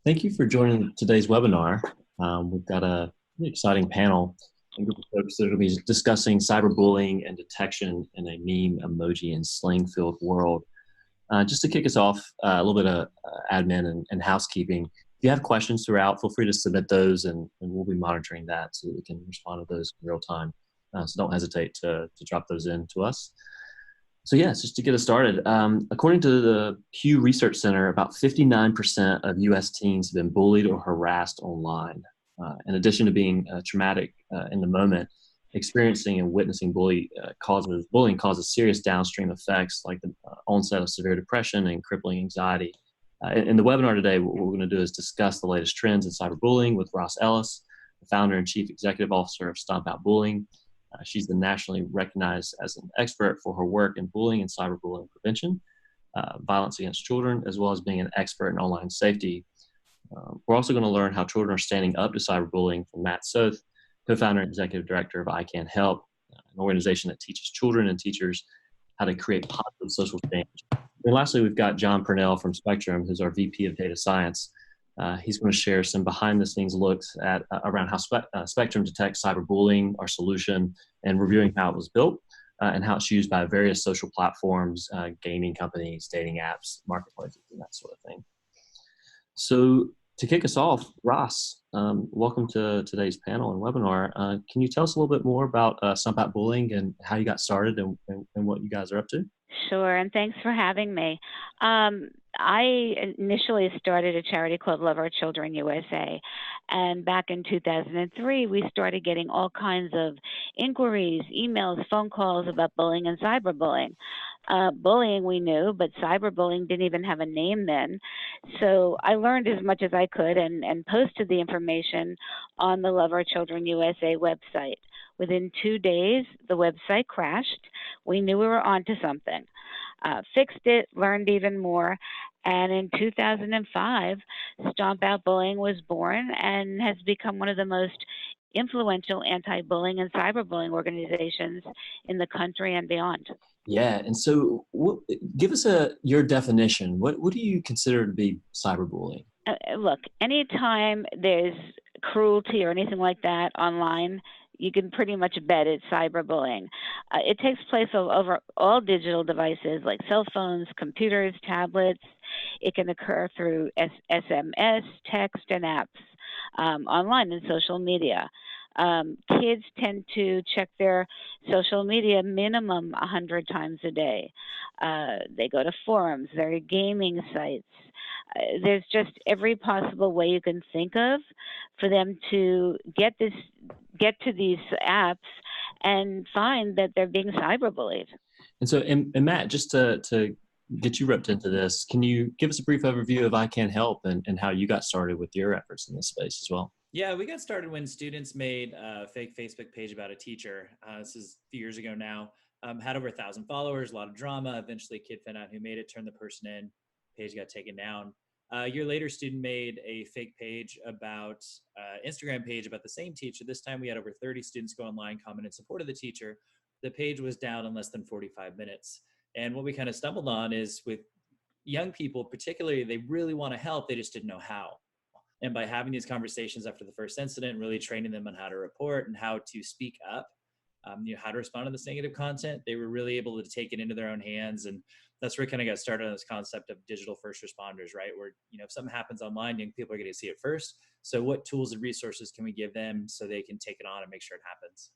Thank you for joining today's webinar. We've got a really exciting panel, a group of folks that are going to be discussing cyberbullying and detection in a meme, emoji, and slang-filled world. Just to kick us off, a little bit of admin and housekeeping. If you have questions throughout, feel free to submit those, and we'll be monitoring that so that we can respond to those in real time. So don't hesitate to drop those in to us. So yes, just to get us started, according to the Pew Research Center, about 59% of U.S. teens have been bullied or harassed online. In addition to being traumatic in the moment, experiencing and witnessing bullying causes serious downstream effects like the onset of severe depression and crippling anxiety. In the webinar today, what we're going to do is discuss the latest trends in cyberbullying with Ross Ellis, the founder and chief executive officer of STOMP Bullying. She's been nationally recognized as an expert for her work in bullying and cyberbullying prevention, violence against children, as well as being an expert in online safety. We're also going to learn how children are standing up to cyberbullying from Matt Soeth, co-founder and executive director of I Can Help, an organization that teaches children and teachers how to create positive social change. And lastly, we've got Jon Purnell from Spectrum, who's our VP of Data Science. He's going to share some behind-the-scenes looks at around how Spectrum detects cyberbullying, our solution, and reviewing how it was built and how it's used by various social platforms, gaming companies, dating apps, marketplaces, and that sort of thing. So to kick us off, Ross, welcome to today's panel and webinar. Can you tell us a little bit more about STOMP Bullying and how you got started and what you guys are up to? Sure, and thanks for having me. I initially started a charity called Love Our Children USA, and back in 2003, we started getting all kinds of inquiries, emails, phone calls about bullying and cyberbullying. Bullying we knew, but cyberbullying didn't even have a name then. So I learned as much as I could and posted the information on the Love Our Children USA website. Within 2 days, the website crashed. We knew we were onto something. Fixed it, learned even more, and in 2005, Stomp Out Bullying was born and has become one of the most influential anti-bullying and cyberbullying organizations in the country and beyond. Yeah, and so give us your definition. What do you consider to be cyberbullying? Look, anytime there's cruelty or anything like that online, you can pretty much bet it's cyberbullying. It takes place over all digital devices like cell phones, computers, tablets. It can occur through SMS, text, and apps, online and social media. Kids tend to check their social media minimum 100 times a day. They go to forums, there are gaming sites. There's just every possible way you can think of for them to get to these apps and find that they're being cyberbullied. And so, and Matt, just to get you roped into this, can you give us a brief overview of I Can Help and how you got started with your efforts in this space as well? Yeah, we got started when students made a fake Facebook page about a teacher. This is a few years ago now. Had over 1,000 followers, a lot of drama. Eventually, a kid found out who made it, turned the person in, page got taken down. A year later, student made a fake page about Instagram page about the same teacher. This time we had over 30 students go online, comment in support of the teacher. The page was down in less than 45 minutes. And what we kind of stumbled on is with young people, particularly, they really want to help, they just didn't know how. And by having these conversations after the first incident, really training them on how to report and how to speak up, how to respond to this negative content, they were really able to take it into their own hands. And that's where we kind of got started on this concept of digital first responders, right? Where, if something happens online, young people are going to see it first. So what tools and resources can we give them so they can take it on and make sure it happens?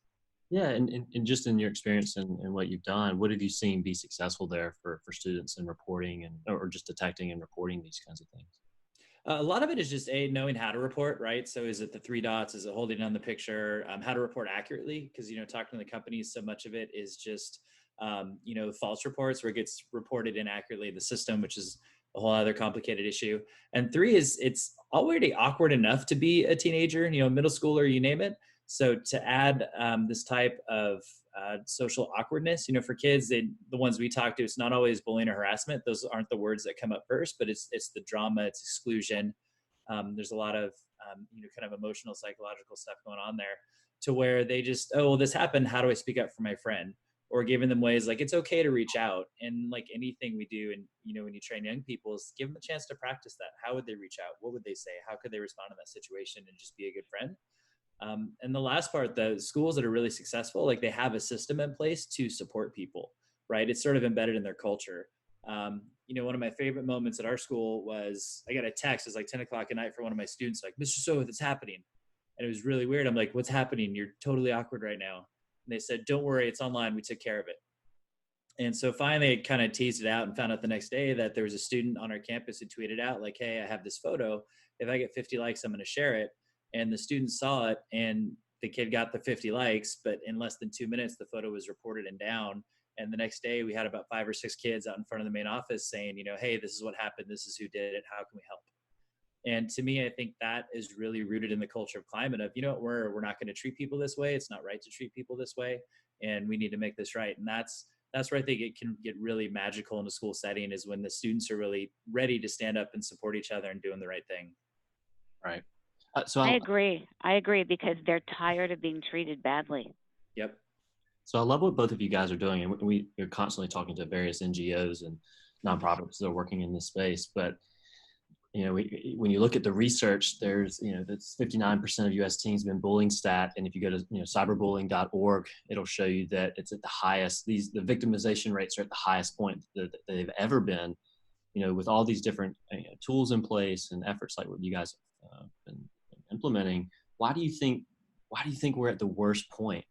Yeah, and just in your experience and what you've done, what have you seen be successful there for students in reporting or just detecting and reporting these kinds of things? A lot of it is just knowing how to report, right? So is it the 3 dots? Is it holding on the picture? How to report accurately? Because, talking to the companies, so much of it is just, false reports where it gets reported inaccurately in the system, which is a whole other complicated issue. And 3 is it's already awkward enough to be a teenager, middle schooler, you name it. So to add this type of social awkwardness, for kids, the ones we talk to, it's not always bullying or harassment. Those aren't the words that come up first, but it's the drama, it's exclusion. There's a lot of, kind of emotional, psychological stuff going on there to where they just, oh, well, this happened. How do I speak up for my friend? or giving them ways like it's okay to reach out. And like anything we do, and when you train young people, is give them a chance to practice that. How would they reach out? What would they say? How could they respond in that situation and just be a good friend? And the last part, the schools that are really successful, like they have a system in place to support people, right? It's sort of embedded in their culture. One of my favorite moments at our school was I got a text. It was like 10 o'clock at night from one of my students, like, "Mr. Soeth, it's happening." And it was really weird. I'm like, "What's happening? You're totally awkward right now." And they said, "Don't worry, it's online. We took care of it." And so finally I kind of teased it out and found out the next day that there was a student on our campus who tweeted out like, "Hey, I have this photo. If I get 50 likes, I'm going to share it." And the student saw it, and the kid got the 50 likes, but in less than 2 minutes, the photo was reported and down. And the next day we had about 5 or 6 kids out in front of the main office saying, "Hey, this is what happened. This is who did it. How can we help?" And to me, I think that is really rooted in the culture of climate of, we're not going to treat people this way. It's not right to treat people this way. And we need to make this right. And that's where I think it can get really magical in a school setting, is when the students are really ready to stand up and support each other and doing the right thing. Right. I agree because they're tired of being treated badly. Yep. So I love what both of you guys are doing, and we're constantly talking to various NGOs and nonprofits that are working in this space. But when you look at the research, there's that's 59% of U.S. teens have been bullying stat, and if you go to cyberbullying.org, it'll show you that it's at the highest. The victimization rates are at the highest point that they've ever been. With all these different tools in place and efforts like what you guys have been implementing, why do you think we're at the worst point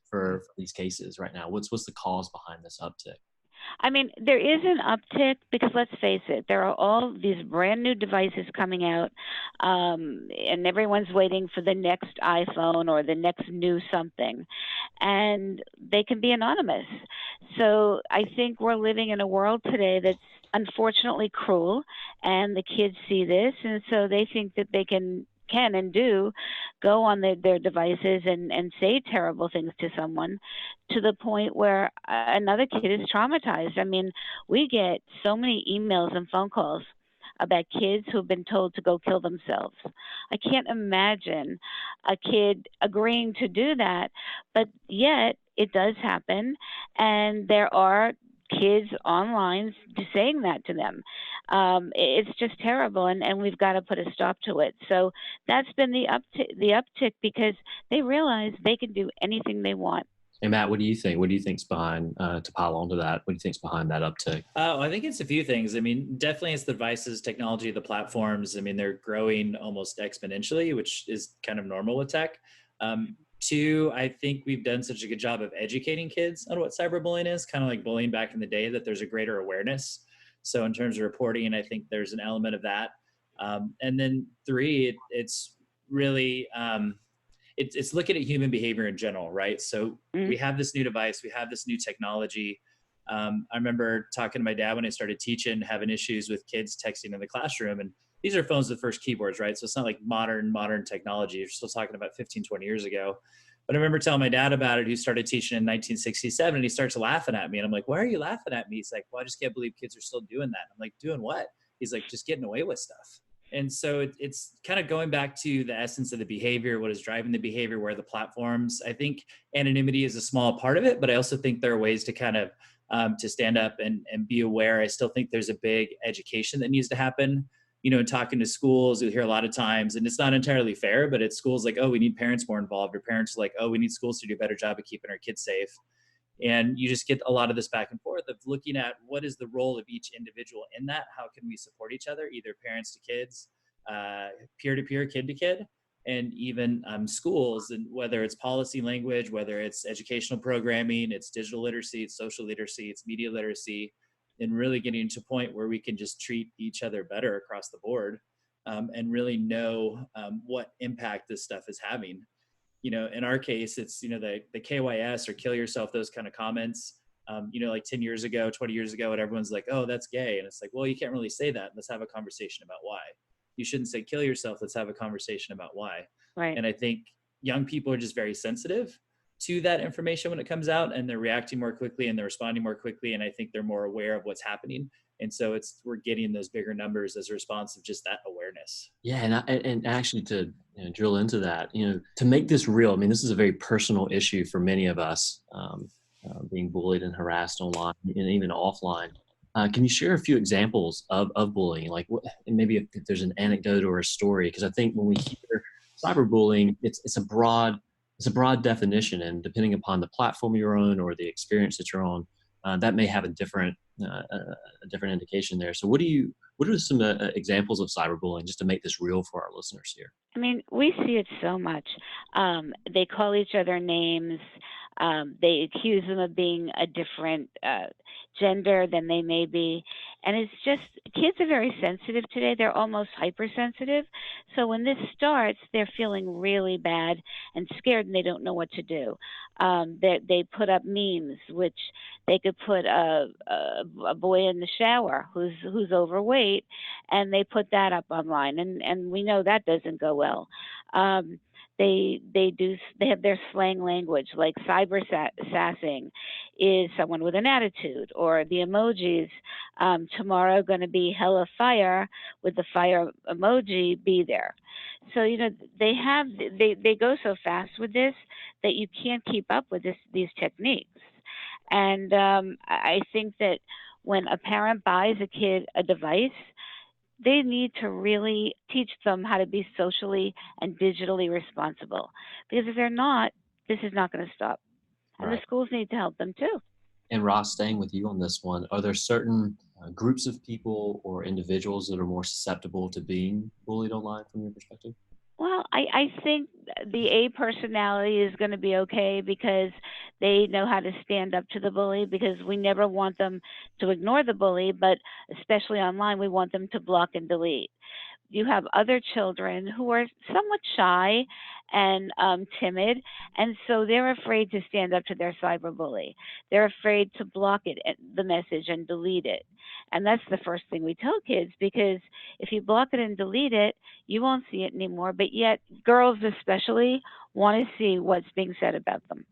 for these cases right now? What's the cause behind this uptick? I mean, there is an uptick because let's face it, there are all these brand new devices coming out, and everyone's waiting for the next iPhone or the next new something, and they can be anonymous. So I think we're living in a world today that's unfortunately cruel, and the kids see this, and so they think that they can and do go on their devices and say terrible things to someone, to the point where another kid is traumatized. I mean, we get so many emails and phone calls about kids who have been told to go kill themselves. I can't imagine a kid agreeing to do that, but yet it does happen, and there are kids online saying that to them. It's just terrible, and we've got to put a stop to it. So that's been the uptick because they realize they can do anything they want. And Matt, what do you think? What do you think's behind, to pile onto that, what do you think's behind that uptick? I think it's a few things. I mean, definitely it's the devices, technology, the platforms. I mean, they're growing almost exponentially, which is kind of normal with tech. Two, I think we've done such a good job of educating kids on what cyberbullying is, kind of like bullying back in the day, that there's a greater awareness. So in terms of reporting, I think there's an element of that. And then three, it's really, it's looking at human behavior in general, right? So we have this new device, we have this new technology. I remember talking to my dad when I started teaching, having issues with kids texting in the classroom. And these are phones with first keyboards, right? So it's not like modern technology. You're still talking about 15, 20 years ago. But I remember telling my dad about it, who started teaching in 1967, and he starts laughing at me. And I'm like, "Why are you laughing at me?" He's like, "Well, I just can't believe kids are still doing that." I'm like, "Doing what?" He's like, "Just getting away with stuff." And so it's kind of going back to the essence of the behavior, what is driving the behavior, where the platforms. I think anonymity is a small part of it, but I also think there are ways to kind of to stand up and be aware. I still think there's a big education that needs to happen. Talking to schools, you'll hear a lot of times, and it's not entirely fair, but it's schools like, "Oh, we need parents more involved," or parents like, "Oh, we need schools to do a better job of keeping our kids safe." And you just get a lot of this back and forth of looking at what is the role of each individual in that. How can we support each other, either parents to kids, peer-to-peer, kid-to-kid, and even schools, and whether it's policy language, whether it's educational programming, it's digital literacy, it's social literacy, it's media literacy, and really getting to a point where we can just treat each other better across the board, and really know what impact this stuff is having. In our case, it's, the KYS or kill yourself, those kind of comments, like 10 years ago, 20 years ago, and everyone's like, "Oh, that's gay." And it's like, well, you can't really say that. Let's have a conversation about why. You shouldn't say kill yourself. Let's have a conversation about why. Right. And I think young people are just very sensitive to that information when it comes out, and they're reacting more quickly and they're responding more quickly. And I think they're more aware of what's happening. And so we're getting those bigger numbers as a response of just that awareness. Yeah. And actually to drill into that, to make this real, I mean, this is a very personal issue for many of us. being bullied and harassed online and even offline. Can you share a few examples of bullying? Like and maybe if there's an anecdote or a story, because I think when we hear cyberbullying, it's a broad definition, and depending upon the platform you're on or the experience that you're on, that may have a different indication there. So what are some examples of cyberbullying, just to make this real for our listeners here? I mean, we see it so much. They call each other names. They accuse them of being a different gender than they may be. And it's just, kids are very sensitive today. They're almost hypersensitive. So when this starts, they're feeling really bad and scared, and they don't know what to do. They put up memes, which they could put a boy in the shower who's overweight, and they put that up online, and we know that doesn't go well. They have their slang language, like sassing is someone with an attitude, or the emojis, tomorrow going to be hella fire with the fire emoji, be there. So they go so fast with this that you can't keep up with these techniques. And I think that when a parent buys a kid a device, they need to really teach them how to be socially and digitally responsible. Because if they're not, this is not going to stop. And the Right. schools need to help them too. And Ross, staying with you on this one, are there certain groups of people or individuals that are more susceptible to being bullied online from your perspective? Well, I think the A personality is going to be okay because they know how to stand up to the bully, because we never want them to ignore the bully, but especially online, we want them to block and delete. You have other children who are somewhat shy and timid, and so they're afraid to stand up to their cyberbully. They're afraid to block it, the message, and delete it. And that's the first thing we tell kids, because if you block it and delete it, you won't see it anymore. But yet, girls especially want to see what's being said about them.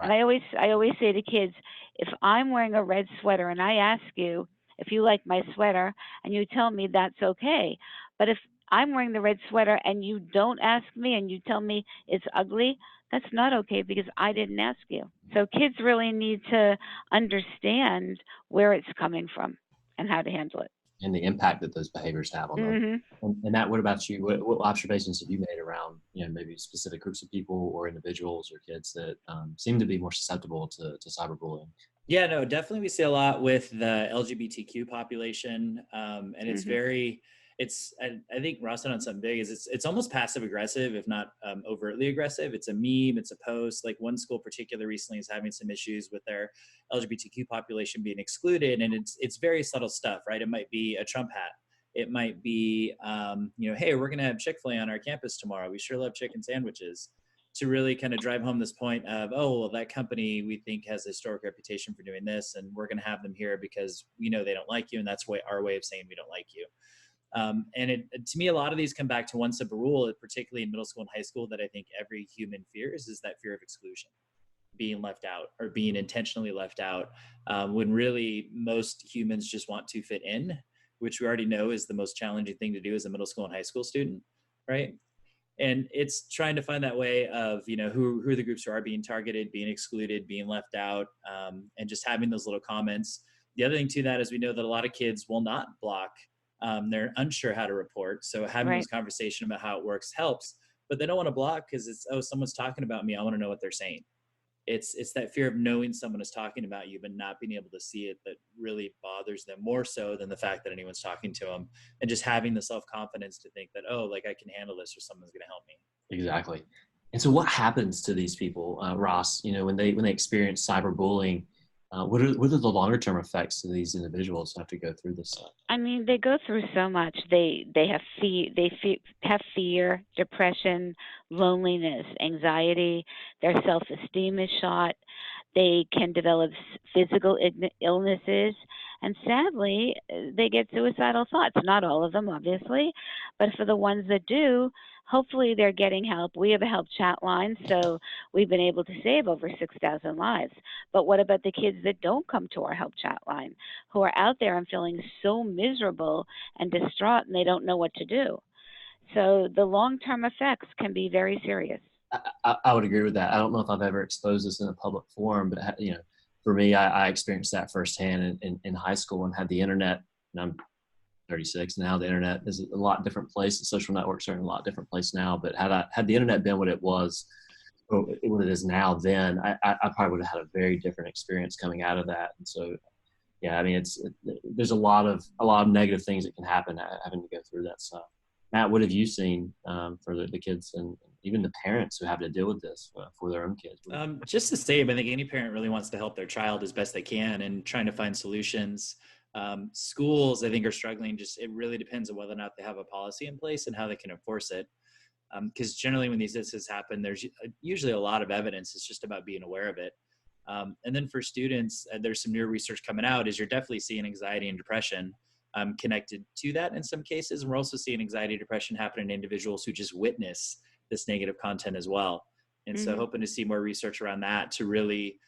And Right. I always say to kids, if I'm wearing a red sweater and I ask you if you like my sweater and you tell me, that's okay. But if I'm wearing the red sweater and you don't ask me and you tell me it's ugly, that's not okay because I didn't ask you. So kids really need to understand where it's coming from and how to handle it. And the impact that those behaviors have on them. Hmm. And Matt, what about you? What observations have you made around, maybe specific groups of people or individuals or kids that seem to be more susceptible to cyberbullying? Yeah, no, definitely we see a lot with the LGBTQ population, and it's Hmm. very, I think Ross hit on something big. Is it's almost passive aggressive, if not overtly aggressive. It's a meme, it's a post. Like one school particular recently is having some issues with their LGBTQ population being excluded, and it's very subtle stuff, right? It might be a Trump hat. It might be, hey, we're gonna have Chick-fil-A on our campus tomorrow. We sure love chicken sandwiches, to really kind of drive home this point of, oh, well, that company we think has a historic reputation for doing this, and we're going to have them here because we know they don't like you, and that's our way of saying we don't like you. To me, a lot of these come back to one simple rule, particularly in middle school and high school, that I think every human fears, is that fear of exclusion, being left out or being intentionally left out, when really most humans just want to fit in, which we already know is the most challenging thing to do as a middle school and high school student, right? And it's trying to find that way of, who are the groups who are being targeted, being excluded, being left out, and just having those little comments. The other thing to that is we know that a lot of kids will not block. They're unsure how to report, so having Right. this conversation about how it works helps, but they don't want to block because it's, oh, someone's talking about me, I want to know what they're saying. It's that fear of knowing someone is talking about you but not being able to see it that really bothers them, more so than the fact that anyone's talking to them, and just having the self-confidence to think that, oh, like I can handle this, or someone's going to help me. Exactly. And so what happens to these people, Ross, when they experience cyberbullying? What are the longer term effects to these individuals who have to go through this stuff? I mean, they go through so much. They have fear, depression, loneliness, anxiety. Their self-esteem is shot. They can develop physical illnesses, and sadly, they get suicidal thoughts. Not all of them, obviously, but for the ones that do, hopefully they're getting help. We have a help chat line, so we've been able to save over 6,000 lives. But what about the kids that don't come to our help chat line, who are out there and feeling so miserable and distraught and they don't know what to do? So the long-term effects can be very serious. I would agree with that. I don't know if I've ever exposed this in a public forum, but for me, I experienced that firsthand in high school and had the internet, and I'm 36 now. The internet is a lot different place. The social networks are in a lot different place now. But had the internet been what it was, or what it is now, then I probably would have had a very different experience coming out of that. And so, yeah, I mean, there's a lot of negative things that can happen having to go through that stuff. Matt, what have you seen for the kids and even the parents who have to deal with this for their own kids? Just the same. I think any parent really wants to help their child as best they can and trying to find solutions. Schools, I think, are struggling. It really depends on whether or not they have a policy in place and how they can enforce it. Because generally when these incidents happen, there's usually a lot of evidence. It's just about being aware of it. And then for students, there's some new research coming out, is you're definitely seeing anxiety and depression connected to that in some cases. And we're also seeing anxiety and depression happen in individuals who just witness this negative content as well. And so hoping to see more research around that to really,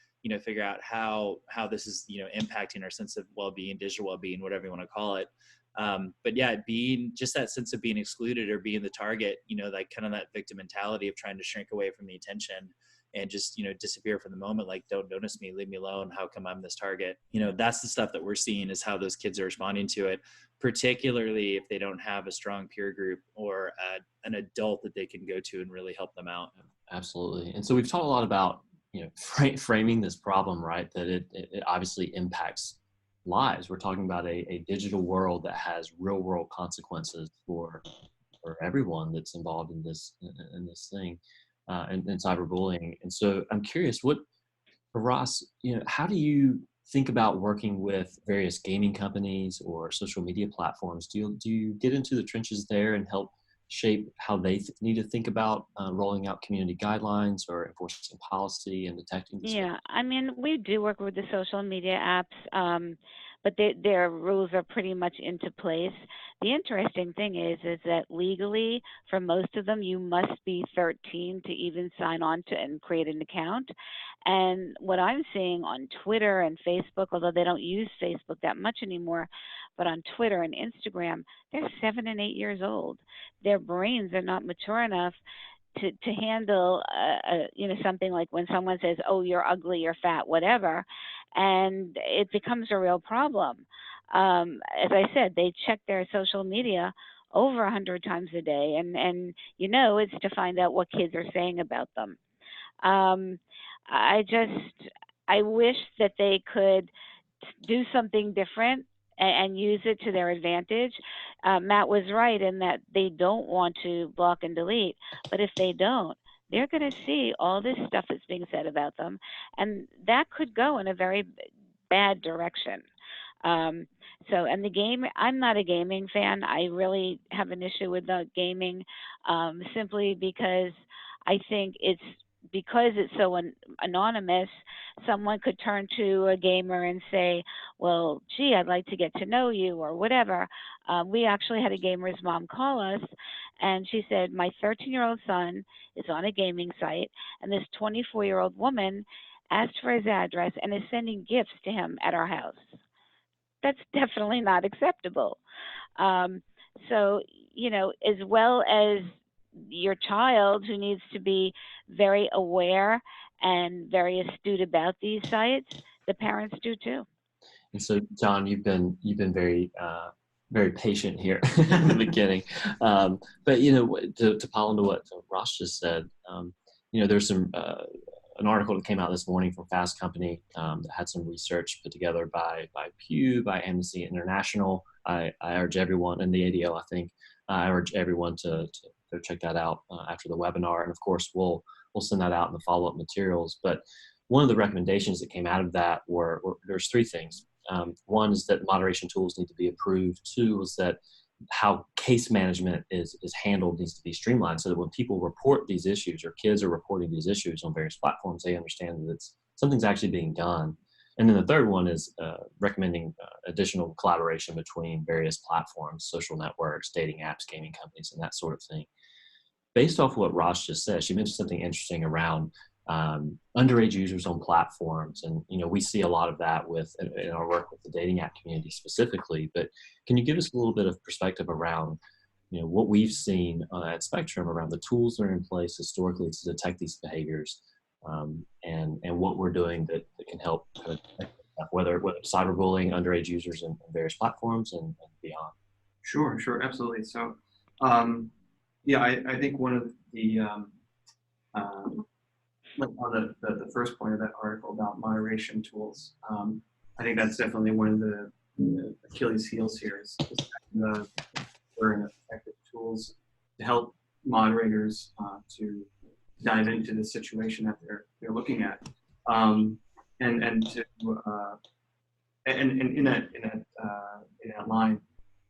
figure out how this is, impacting our sense of well-being, digital well-being, whatever you want to call it. But yeah, being just that sense of being excluded or being the target, like kind of that victim mentality of trying to shrink away from the attention and just, disappear from the moment. Like, don't notice me, leave me alone. How come I'm this target? That's the stuff that we're seeing, is how those kids are responding to it, particularly if they don't have a strong peer group or an adult that they can go to and really help them out. Absolutely. And so we've talked a lot about, framing this problem, right? That it obviously impacts lives. We're talking about a digital world that has real world consequences for everyone that's involved in this thing, and cyberbullying. And so I'm curious, for Ross, how do you think about working with various gaming companies or social media platforms? Do you get into the trenches there and help shape how they need to think about rolling out community guidelines or enforcing policy and detecting this? Yeah, I mean, we do work with the social media apps, but their rules are pretty much into place. The interesting thing is that legally, for most of them, you must be 13 to even sign on to and create an account. And what I'm seeing on Twitter and Facebook, although they don't use Facebook that much anymore, but on Twitter and Instagram, they're 7 and 8 years old. Their brains are not mature enough to handle something like when someone says, "Oh, you're ugly, you're fat," whatever, and it becomes a real problem. As I said, they check their social media over 100 times a day, and it's to find out what kids are saying about them. Um, I wish that they could do something different and use it to their advantage. Matt was right in that they don't want to block and delete, but if they don't, they're going to see all this stuff that's being said about them, and that could go in a very bad direction. And the game, I'm not a gaming fan. I really have an issue with the gaming, simply because I think because it's so anonymous, someone could turn to a gamer and say, "Well, gee, I'd like to get to know you," or whatever. We actually had a gamer's mom call us, and she said, "My 13-year-old son is on a gaming site, and this 24-year-old woman asked for his address and is sending gifts to him at our house." That's definitely not acceptable. So, as well as your child, who needs to be very aware and very astute about these sites, the parents do too. And so, Jon, you've been very very patient here in the beginning, but to pile into what Ross just said, there's some an article that came out this morning from Fast Company that had some research put together by Pew, by Amnesty International. I urge everyone, and the ADO, I think, I urge everyone to go check that out after the webinar. And of course, we'll send that out in the follow-up materials. But one of the recommendations that came out of that were there's three things. One is that moderation tools need to be approved. Two is that how case management is handled needs to be streamlined, so that when people report these issues or kids are reporting these issues on various platforms, they understand that something's actually being done. And then the third one is recommending additional collaboration between various platforms, social networks, dating apps, gaming companies, and that sort of thing. Based off what Ross just said, she mentioned something interesting around underage users on platforms. And, we see a lot of that in our work with the dating app community specifically. But can you give us a little bit of perspective around, what we've seen at Spectrum around the tools that are in place historically to detect these behaviors, and what we're doing that can help, whether it's cyberbullying, underage users, and various platforms and beyond. Sure, absolutely. So, yeah, I think one of the like on the first point of that article about moderation tools, I think that's definitely one of the Achilles heels here is we're effective tools to help moderators to dive into the situation that they're looking at, and to and in that line,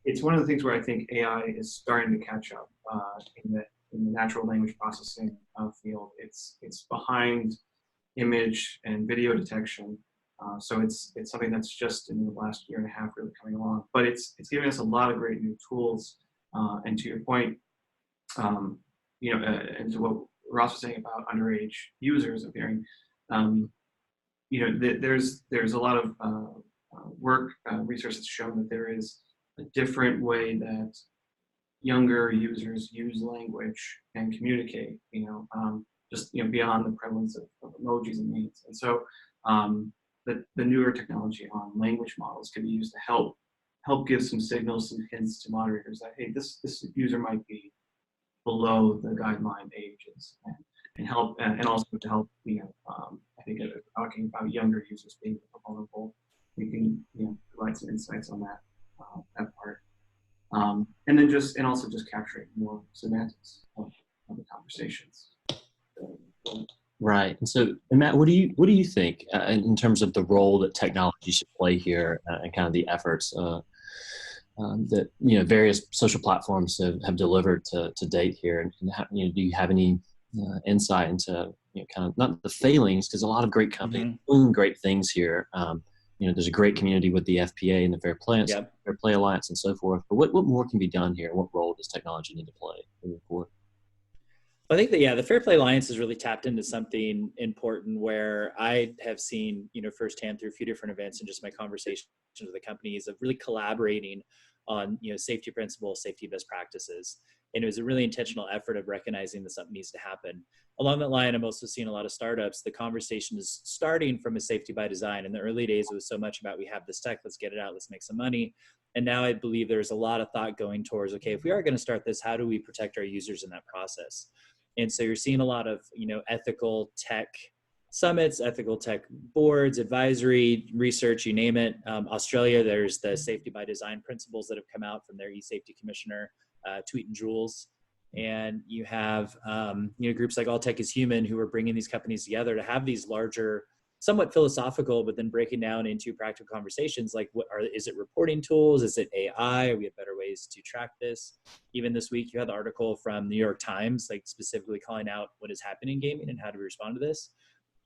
it's one of the things where I think AI is starting to catch up in the natural language processing field. It's behind image and video detection, so it's something that's just in the last year and a half really coming along. But it's giving us a lot of great new tools. And to your point, and to what Ross was saying about underage users appearing, there's a lot of work, research that's shown that there is a different way that younger users use language and communicate, just beyond the prevalence of emojis and memes. And so the newer technology on language models can be used to help give some signals, some hints to moderators that, hey, this user might be below the guideline ages, and help, and also to help, I think talking about younger users being vulnerable, we can provide some insights on that part. And then also capturing more semantics of the conversations. Right. And so, Matt, what do you think in terms of the role that technology should play here, and kind of the efforts that various social platforms have delivered to date here, and how, do you have any insight into kind of not the failings, because a lot of great companies doing great things here. There's a great community with the FPA and the Fair Play Alliance and so forth. But what more can be done here? What role does technology need to play moving forward? I think that, the Fair Play Alliance has really tapped into something important where I have seen, firsthand through a few different events and just my conversations with the companies of really collaborating on, safety principles, safety best practices. And it was a really intentional effort of recognizing that something needs to happen. Along that line, I'm also seeing a lot of startups. The conversation is starting from a safety by design. In the early days, it was so much about, we have this tech, let's get it out, let's make some money. And now I believe there's a lot of thought going towards, okay, if we are going to start this, how do we protect our users in that process? And so you're seeing a lot of, ethical tech summits, ethical tech boards, advisory, research, you name it. Australia, there's the safety by design principles that have come out from their e-safety commissioner, Tweet and Jules. And you have, groups like All Tech is Human, who are bringing these companies together to have these larger, somewhat philosophical, but then breaking down into practical conversations like, is it reporting tools? Is it AI? We have better ways to track this. Even this week, you had the article from the New York Times, like specifically calling out what is happening in gaming and how to respond to this.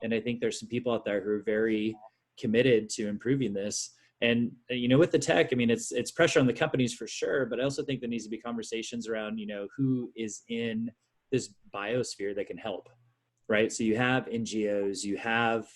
And I think there's some people out there who are very committed to improving this. And, with the tech, it's pressure on the companies for sure, but I also think there needs to be conversations around, who is in this biosphere that can help. Right. So you have NGOs, you have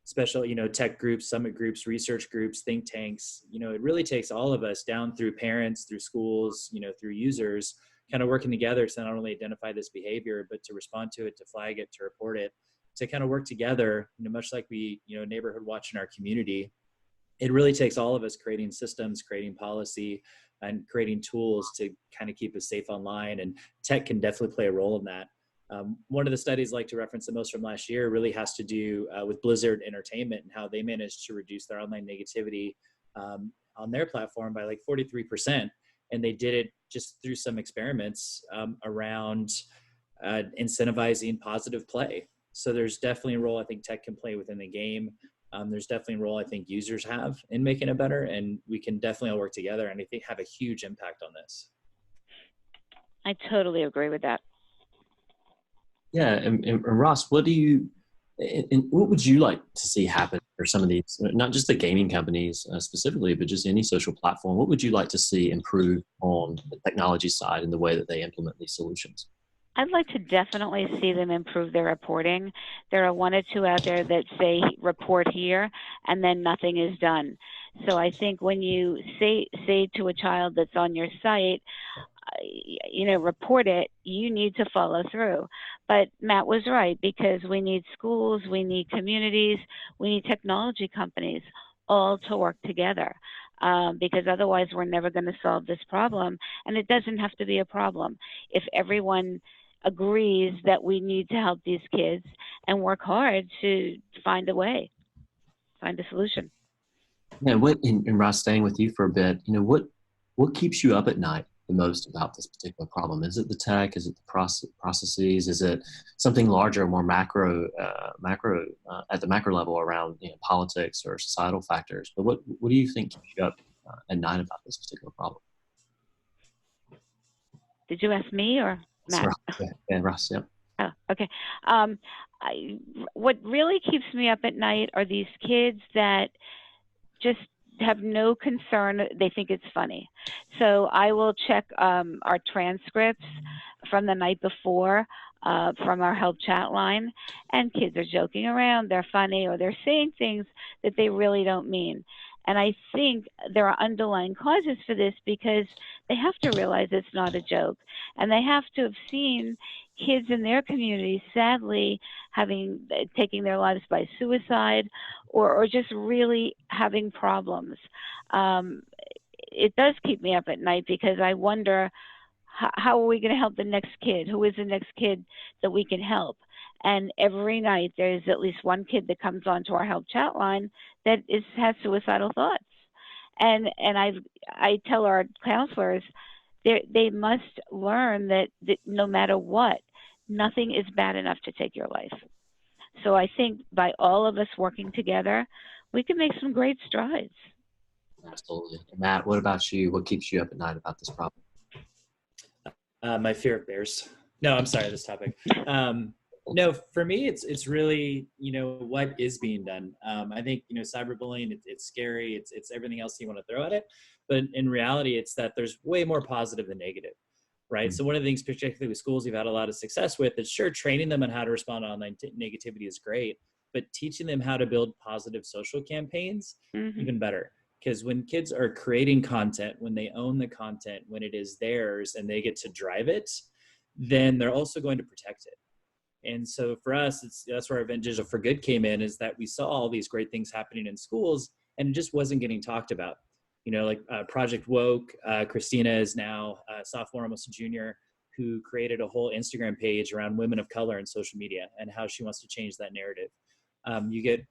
special, tech groups, summit groups, research groups, think tanks. It really takes all of us down through parents, through schools, through users, kind of working together to not only identify this behavior, but to respond to it, to flag it, to report it, to kind of work together, much like we, neighborhood watch in our community. It really takes all of us creating systems, creating policy, and creating tools to kind of keep us safe online. And tech can definitely play a role in that. One of the studies I like to reference the most from last year really has to do with Blizzard Entertainment and how they managed to reduce their online negativity on their platform by like 43%. And they did it just through some experiments around incentivizing positive play. So there's definitely a role I think tech can play within the game. There's definitely a role I think users have in making it better. And we can definitely all work together and I think have a huge impact on this. I totally agree with that. Yeah, and Ross, what would you like to see happen for some of these, not just the gaming companies specifically, but just any social platform? What would you like to see improve on the technology side and the way that they implement these solutions? I'd like to definitely see them improve their reporting. There are one or two out there that say report here and then nothing is done. So I think when you say to a child that's on your site, report it, you need to follow through. But Matt was right, because we need schools, we need communities, we need technology companies all to work together, because otherwise we're never going to solve this problem. And it doesn't have to be a problem if everyone agrees that we need to help these kids and work hard to find a way, find a solution. Yeah, and Ross, staying with you for a bit, what keeps you up at night the most about this particular problem? Is it the tech? Is it the processes? Is it something larger, more macro at the macro level around politics or societal factors? But what do you think keeps you up at night about this particular problem? Did you ask me or Matt? Yeah, Ross, yeah. Oh, okay. What really keeps me up at night are these kids that just have no concern. They think it's funny. So I will check our transcripts from the night before from our help chat line, and kids are joking around, they're funny, or they're saying things that they really don't mean. And I think there are underlying causes for this, because they have to realize it's not a joke. And they have to have seen kids in their community, sadly, taking their lives by suicide, or just really having problems. It does keep me up at night, because I wonder, how are we going to help the next kid? Who is the next kid that we can help? And every night there's at least one kid that comes onto our help chat line that has suicidal thoughts. And I tell our counselors, they must learn that no matter what, nothing is bad enough to take your life. So I think by all of us working together, we can make some great strides. Absolutely. Matt, what about you? What keeps you up at night about this problem? My fear of bears. No, I'm sorry, this topic. No, for me, it's really, what is being done. I think, cyberbullying, it's scary. It's everything else you want to throw at it. But in reality, it's that there's way more positive than negative, right? Mm-hmm. So one of the things, particularly with schools, we've had a lot of success with is, sure, training them on how to respond to online negativity is great, but teaching them how to build positive social campaigns, mm-hmm. even better. Because when kids are creating content, when they own the content, when it is theirs and they get to drive it, then they're also going to protect it. And so for us, that's where our Event Digital for Good came in, is that we saw all these great things happening in schools and it just wasn't getting talked about. Like Project Woke, Christina is now a sophomore, almost a junior, who created a whole Instagram page around women of color in social media and how she wants to change that narrative. You get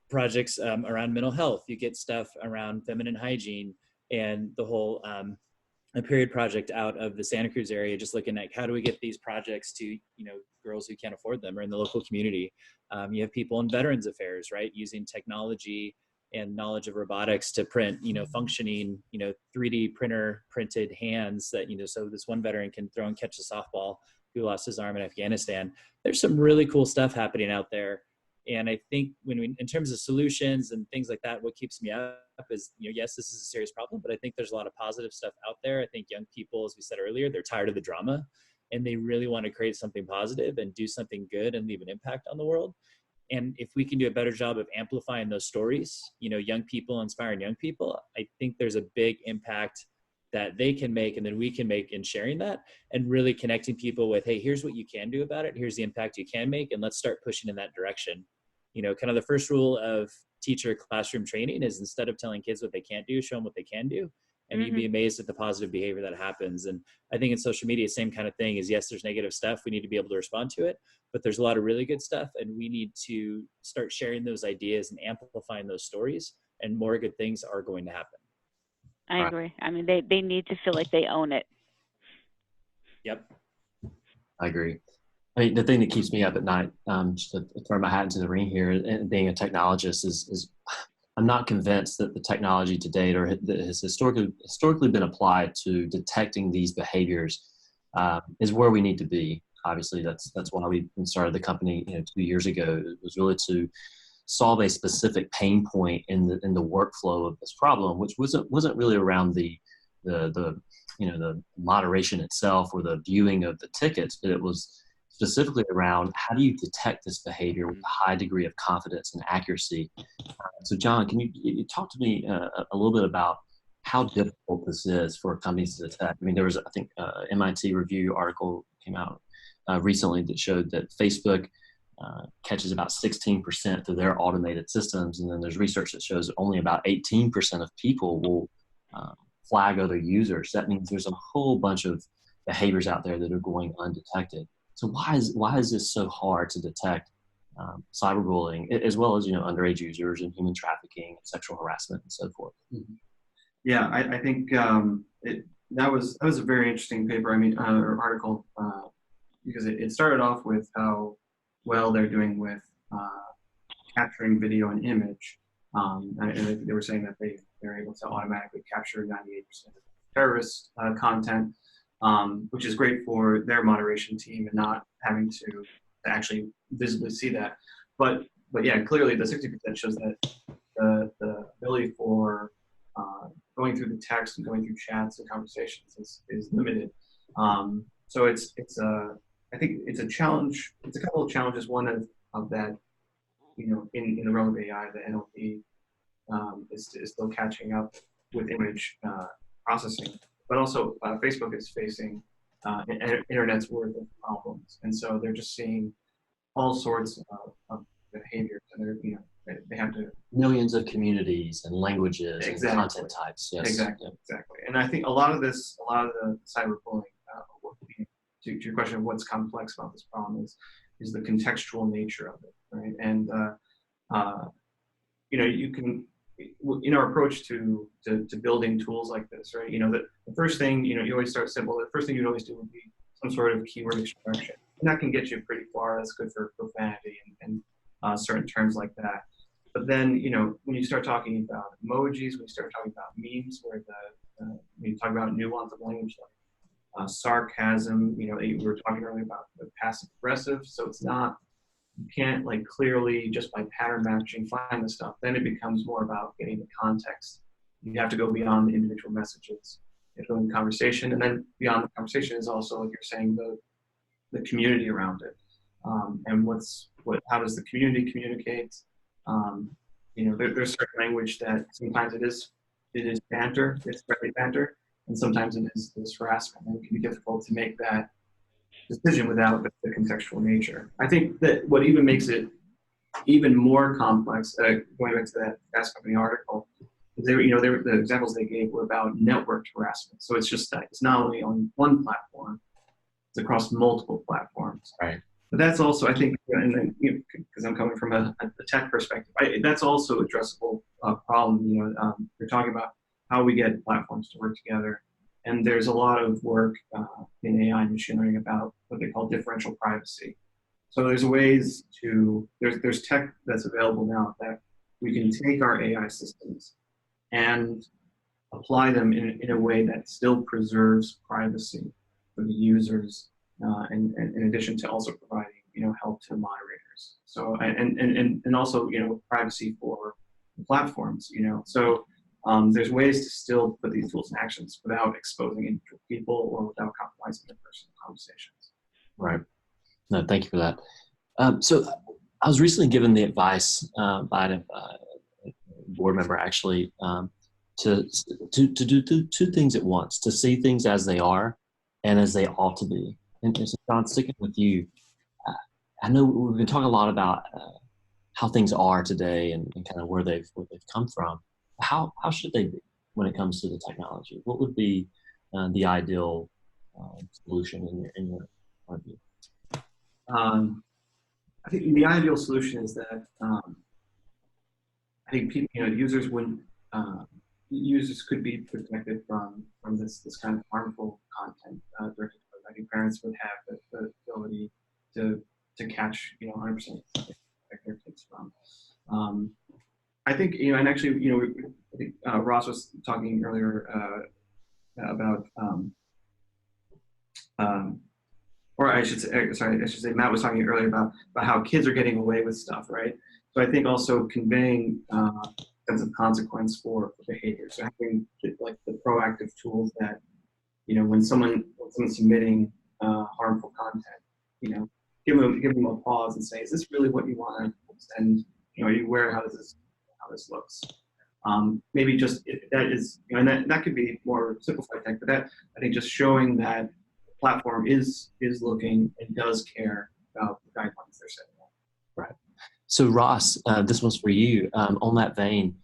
projects around mental health. You get stuff around feminine hygiene, and the whole a period project out of the Santa Cruz area, just looking at how do we get these projects to, girls who can't afford them or in the local community. You have people in Veterans Affairs, right? Using technology and knowledge of robotics to print, functioning, 3D printer printed hands that, so this one veteran can throw and catch a softball who lost his arm in Afghanistan. There's some really cool stuff happening out there. And I think in terms of solutions and things like that, what keeps me up is, yes, this is a serious problem, but I think there's a lot of positive stuff out there. I think young people, as we said earlier, they're tired of the drama and they really want to create something positive and do something good and leave an impact on the world. And if we can do a better job of amplifying those stories, young people, inspiring young people, I think there's a big impact that they can make and then we can make in sharing that and really connecting people with, hey, here's what you can do about it. Here's the impact you can make. And let's start pushing in that direction. Kind of the first rule of teacher classroom training is, instead of telling kids what they can't do, show them what they can do. And mm-hmm. you'd be amazed at the positive behavior that happens. And I think in social media, same kind of thing is, yes, there's negative stuff. We need to be able to respond to it, but there's a lot of really good stuff. And we need to start sharing those ideas and amplifying those stories, and more good things are going to happen. I agree. I mean, they need to feel like they own it. Yep. I agree. I mean, the thing that keeps me up at night, just to throw my hat into the ring here, and being a technologist, is I'm not convinced that the technology to date, or that has historically been applied to detecting these behaviors, is where we need to be. Obviously, that's why we started the company 2 years ago. It was really to solve a specific pain point in the workflow of this problem, which wasn't really around the moderation itself or the viewing of the tickets, but it was specifically around how do you detect this behavior with a high degree of confidence and accuracy. So Jon, can you talk to me a little bit about how difficult this is for companies to detect. I mean, there was, I think, MIT review article came out recently that showed that Facebook catches about 16% through their automated systems. And then there's research that shows only about 18% of people will flag other users. That means there's a whole bunch of behaviors out there that are going undetected. So why is this so hard to detect cyberbullying, as well as, underage users and human trafficking, sexual harassment, and so forth? Mm-hmm. Yeah, I think that was a very interesting paper. I mean, or article, because it started off with how well they're doing with capturing video and image, and I think they were saying that they're able to automatically capture 98% of terrorist content, which is great for their moderation team and not having to actually visibly see that. But yeah, clearly the 60% shows that the ability for going through the text and going through chats and conversations is limited. So I think it's a challenge. It's a couple of challenges. One of that, in the realm of AI, the NLP is still catching up with image processing, but also Facebook is facing internet's worth of problems, and so they're just seeing all sorts of behaviors, and they have to Millions of communities and languages exactly. and content types. Yes. Exactly. And I think a lot of the cyberbullying, to your question of what's complex about this problem is the contextual nature of it, right? And you can, in our approach to building tools like this, right? The first thing, you always start simple. The first thing you'd always do would be some sort of keyword extraction, and that can get you pretty far. That's good for profanity and certain terms like that. But then, when you start talking about emojis, when you start talking about memes, where when you talk about nuance of language, like sarcasm, we were talking earlier about the passive aggressive. So it's not, you can't clearly just by pattern matching find the stuff. Then it becomes more about getting the context. You have to go beyond the individual messages. You have to go in conversation, and then beyond the conversation is also, like you're saying, the community around it, and how does the community communicate? There's certain language that sometimes it is banter, it's friendly banter, and sometimes it is harassment, and it can be difficult to make that decision without the contextual nature. I think that what even makes it even more complex, going back to that Fast Company article, is the examples they gave were about networked harassment. So it's just that it's not only on one platform, it's across multiple platforms. Right. But that's also, I think, and because I'm coming from a tech perspective, that's also a addressable problem. You're talking about how we get platforms to work together, and there's a lot of work in AI and machine learning about what they call differential privacy. So there's there's tech that's available now that we can take our AI systems and apply them in a way that still preserves privacy for the users. And in addition to also providing, help to moderators. So and also, privacy for the platforms. So there's ways to still put these tools in actions without exposing individual people or without compromising their personal conversations. Right. No, thank you for that. So I was recently given the advice by a board member, actually, to do two things at once: to see things as they are and as they ought to be. And so, Jon, sticking with you, I know we've been talking a lot about how things are today and kind of where they've come from. How should they be when it comes to the technology? What would be the ideal solution in your point of view? I think the ideal solution is that I think people, users could be protected from this kind of harmful content directed. I think parents would have the ability to catch 100% their kids from. I think and actually I think Ross was talking earlier about or I should say Matt was talking earlier about how kids are getting away with stuff, right? So I think also conveying sense of consequence for behavior. So having the proactive tools that when someone's submitting harmful content, give them a pause and say, is this really what you want? And are you aware how this looks? Maybe just that is, and that could be more simplified thing, but that I think just showing that the platform is looking and does care about the guidelines they're setting up. Right. So Ross, this one's for you. On that vein,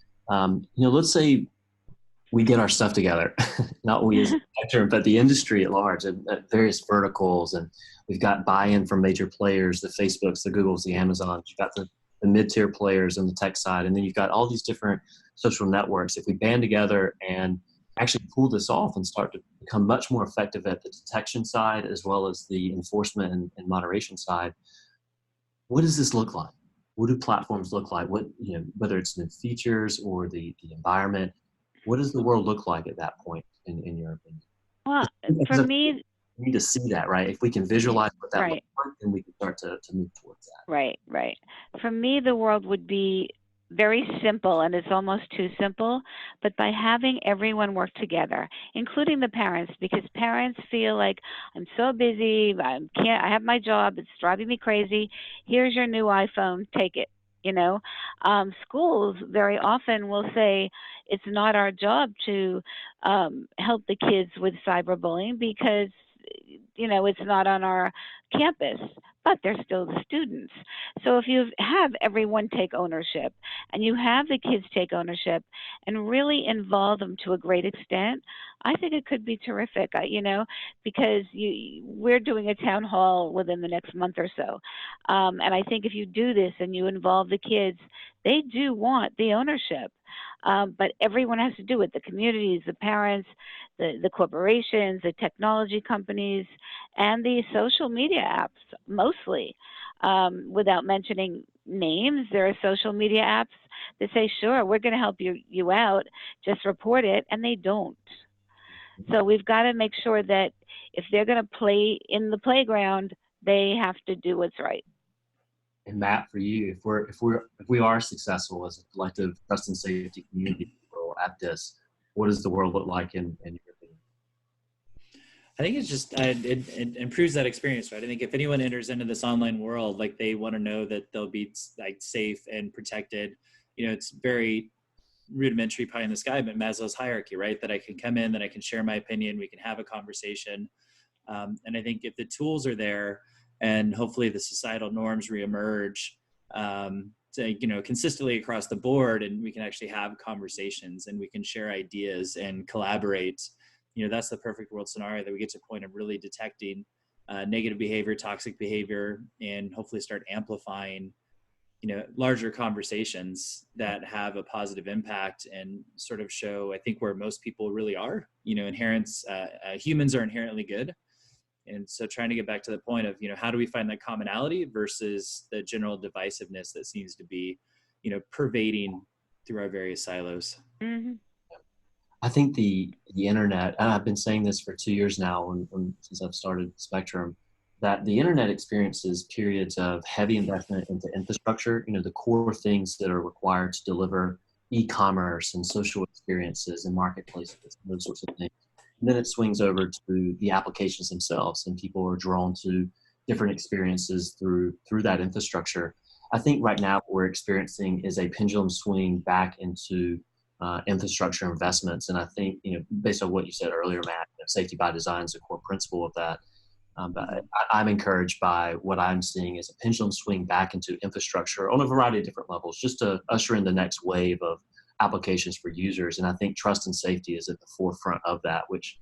let's say we get our stuff together, not we as a sector, but the industry at large, at various verticals, and we've got buy-in from major players, the Facebooks, the Googles, the Amazons. You've got the mid-tier players on the tech side, and then you've got all these different social networks. If we band together and actually pull this off and start to become much more effective at the detection side as well as the enforcement and moderation side, what does this look like? What do platforms look like? What, whether it's new features or the environment, what does the world look like at that point, in your opinion? Well, for me, we need to see that, right? If we can visualize what that right. looks like, then we can start to move towards that. Right, right. For me, the world would be very simple, and it's almost too simple, but by having everyone work together, including the parents, because parents feel like, I'm so busy, I have my job, it's driving me crazy, here's your new iPhone, take it. Schools very often will say it's not our job to help the kids with cyberbullying because it's not on our campus, but they're still the students. So if you have everyone take ownership and you have the kids take ownership and really involve them to a great extent, I think it could be terrific, because we're doing a town hall within the next month or so. And I think if you do this and you involve the kids, they do want the ownership. But everyone has to do it, the communities, the parents, the corporations, the technology companies, and the social media apps, mostly. Without mentioning names, there are social media apps that say, sure, we're going to help you out, just report it, and they don't. So we've got to make sure that if they're going to play in the playground, they have to do what's right. And Matt, for you, if we are successful as a collective trust and safety community at this, what does the world look like in your opinion? I think it's just it improves that experience, right? I think if anyone enters into this online world, like they want to know that they'll be like safe and protected. It's very rudimentary pie in the sky, but Maslow's hierarchy, right? That I can come in, that I can share my opinion, we can have a conversation, and I think if the tools are there, and hopefully the societal norms reemerge, consistently across the board, and we can actually have conversations and we can share ideas and collaborate. That's the perfect world scenario, that we get to a point of really detecting negative behavior, toxic behavior, and hopefully start amplifying, larger conversations that have a positive impact and sort of show, I think, where most people really are. Humans are inherently good. And so trying to get back to the point of, how do we find that commonality versus the general divisiveness that seems to be, pervading through our various silos. Mm-hmm. I think the internet, and I've been saying this for 2 years now since I've started Spectrum, that the internet experiences periods of heavy investment into infrastructure, the core things that are required to deliver e-commerce and social experiences and marketplaces, and those sorts of things. And then it swings over to the applications themselves, and people are drawn to different experiences through that infrastructure. I think right now what we're experiencing is a pendulum swing back into infrastructure investments. And I think, based on what you said earlier, Matt, safety by design is a core principle of that. But I'm encouraged by what I'm seeing as a pendulum swing back into infrastructure on a variety of different levels, just to usher in the next wave of applications for users. And I think trust and safety is at the forefront of that, which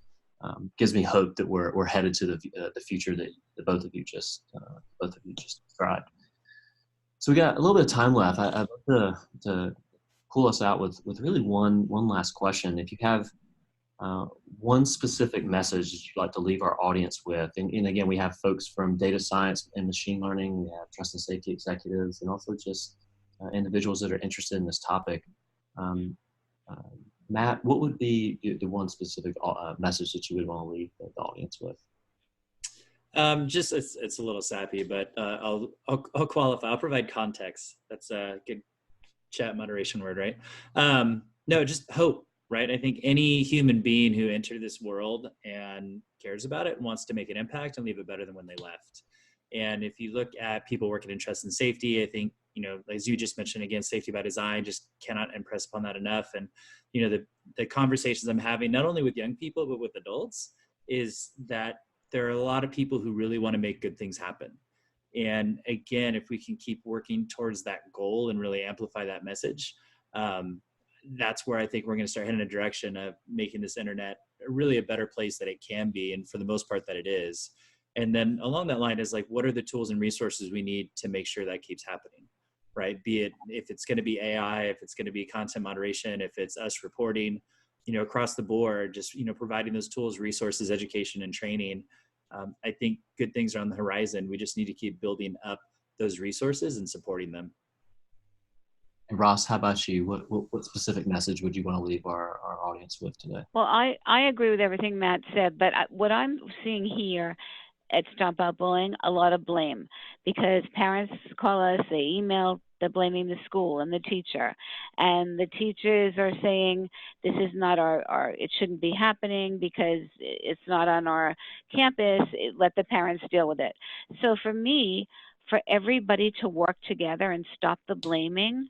gives me hope that we're headed to the future that both of you just described. So we got a little bit of time left. I'd love to pull us out with really one last question. If you have one specific message that you'd like to leave our audience with, and again, we have folks from data science and machine learning, we have trust and safety executives, and also just individuals that are interested in this topic. Matt, what would be the one specific message that you would want to leave the audience with? It's a little sappy, but I'll qualify. I'll provide context. That's a good chat moderation word, right? No, just hope, right? I think any human being who entered this world and cares about it wants to make an impact and leave it better than when they left. And if you look at people working in trust and safety, I think, as you just mentioned, again, safety by design, just cannot impress upon that enough. And, the conversations I'm having, not only with young people, but with adults, is that there are a lot of people who really want to make good things happen. And again, if we can keep working towards that goal and really amplify that message, that's where I think we're going to start heading in a direction of making this internet really a better place that it can be. And for the most part that it is. And then along that line is like, what are the tools and resources we need to make sure that keeps happening, right? Be it, if it's going to be AI, if it's going to be content moderation, if it's us reporting, across the board, just, providing those tools, resources, education, and training. I think good things are on the horizon. We just need to keep building up those resources and supporting them. And Ross, how about you? What specific message would you want to leave our audience with today? Well, I agree with everything Matt said, but what I'm seeing here at Stomp Out Bullying, a lot of blame, because parents call us, they email, they're blaming the school and the teacher, and the teachers are saying this is not our it shouldn't be happening because it's not on our campus. Let the parents deal with it. So for me, for everybody to work together and stop the blaming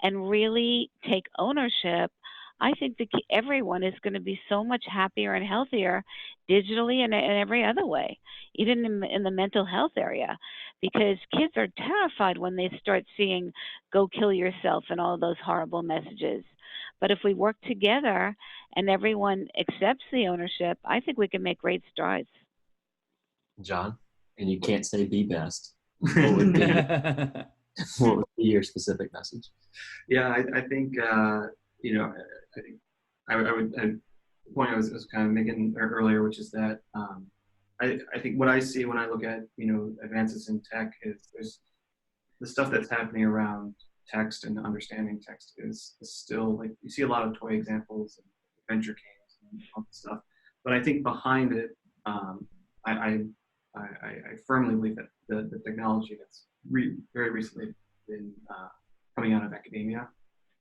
and really take ownership, I think that everyone is going to be so much happier and healthier digitally and in every other way, even in the mental health area, because kids are terrified when they start seeing "go kill yourself" and all those horrible messages. But if we work together and everyone accepts the ownership, I think we can make great strides. Jon, and you can't say be best. What would be your specific message? Yeah, I think, I think I would the point I was kind of making earlier, which is that I think what I see when I look at, advances in tech is there's the stuff that's happening around text and understanding text is still, like, you see a lot of toy examples and adventure games and all that stuff. But I think behind it, I firmly believe that the technology that's very recently been coming out of academia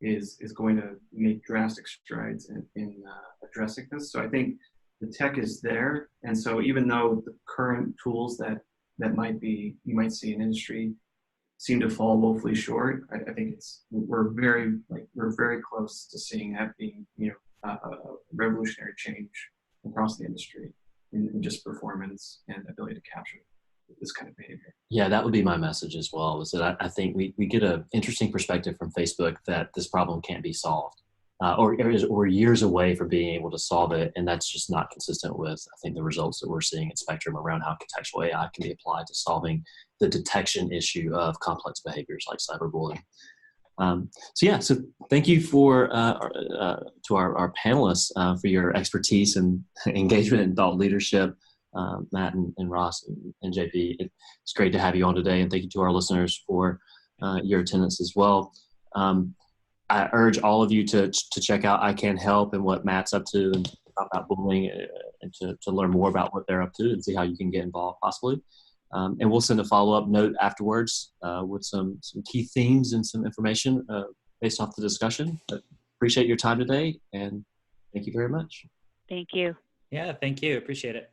is going to make drastic strides in addressing this. So I think the tech is there, and so even though the current tools that you might see in industry seem to fall woefully short, I think we're very close to seeing that being a revolutionary change across the industry in just performance and ability to capture this kind of behavior. Yeah, that would be my message as well, is that I think we get an interesting perspective from Facebook that this problem can't be solved, or years away from being able to solve it. And that's just not consistent with, I think, the results that we're seeing at Spectrum around how contextual AI can be applied to solving the detection issue of complex behaviors like cyberbullying. So thank you to our panelists for your expertise and engagement and thought leadership. Matt and Ross and JP, it's great to have you on today, and thank you to our listeners for your attendance as well. I urge all of you to check out I Can Help and what Matt's up to, and about bullying, and to learn more about what they're up to and see how you can get involved possibly. And we'll send a follow-up note afterwards with some key themes and some information based off the discussion. But appreciate your time today, and thank you very much. Thank you. Yeah, thank you. Appreciate it.